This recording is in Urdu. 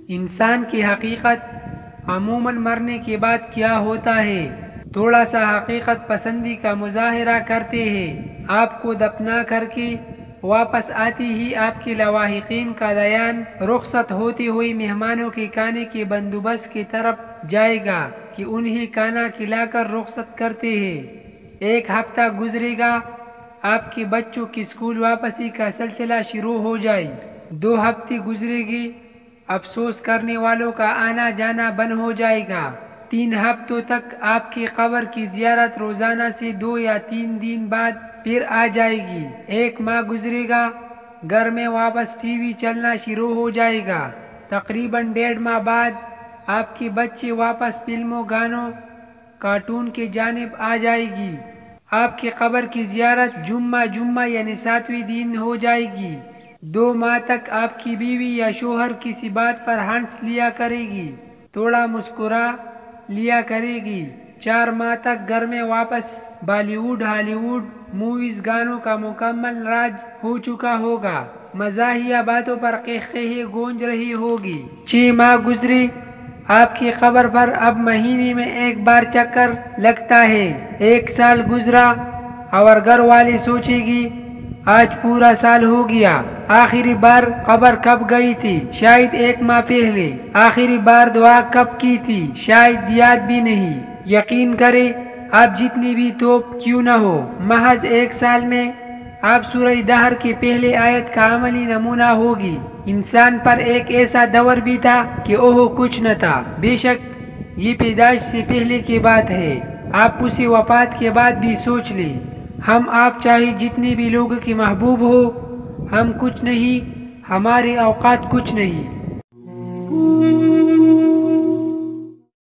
انسان کی حقیقت عموماً مرنے کے بعد کیا ہوتا ہے؟ تھوڑا سا حقیقت پسندی کا مظاہرہ کرتے ہیں۔ آپ کو دفنا کر کے واپس آتی ہی آپ کے لواحقین کا دھیان رخصت ہوتی ہوئی مہمانوں کے کھانے کے بندوبست کی طرف جائے گا کہ انہیں کھانا کھلا کر رخصت کرتے ہیں۔ ایک ہفتہ گزرے گا، آپ کے بچوں کی اسکول واپسی کا سلسلہ شروع ہو جائے۔ 2 ہفتے گزرے گی، افسوس کرنے والوں کا آنا جانا بند ہو جائے گا۔ 3 ہفتوں تک آپ کی قبر کی زیارت روزانہ سے 2 یا 3 دن بعد پھر آ جائے گی۔ 1 ماہ گزرے گا، گھر میں واپس ٹی وی چلنا شروع ہو جائے گا۔ تقریباً 1.5 ماہ بعد آپ کے بچے واپس فلموں، گانوں، کارٹون کی جانب آ جائے گی۔ آپ کی قبر کی زیارت جمعہ یعنی 7ویں دن ہو جائے گی۔ 2 ماہ تک آپ کی بیوی یا شوہر کسی بات پر ہنس لیا کرے گی، تھوڑا مسکرا لیا کرے گی۔ 4 ماہ تک گھر میں واپس بالی ووڈ، ہالی ووڈ موویز، گانوں کا مکمل راج ہو چکا ہوگا۔ مزاحیہ باتوں پر قہقہے گونج رہی ہوگی۔ 6 ماہ گزرے، آپ کی قبر پر اب مہینے میں 1 بار چکر لگتا ہے۔ 1 سال گزرا اور گھر والے سوچے گی آج پورا سال ہو گیا، آخری بار قبر کب گئی تھی؟ شاید 1 ماہ پہلے۔ آخری بار دعا کب کی تھی؟ شاید یاد بھی نہیں۔ یقین کرے، آپ جتنی بھی توپ کیوں نہ ہو، محض 1 سال میں آپ سورہ دہر کی پہلی آیت کا عملی نمونہ ہوگی۔ انسان پر ایک ایسا دور بھی تھا کہ کچھ نہ تھا۔ بے شک یہ پیدائش سے پہلے کی بات ہے، آپ اسی وفات کے بعد بھی سوچ لیں۔ ہم آپ چاہے جتنے بھی لوگوں کی محبوب ہو، ہم کچھ نہیں، ہمارے اوقات کچھ نہیں۔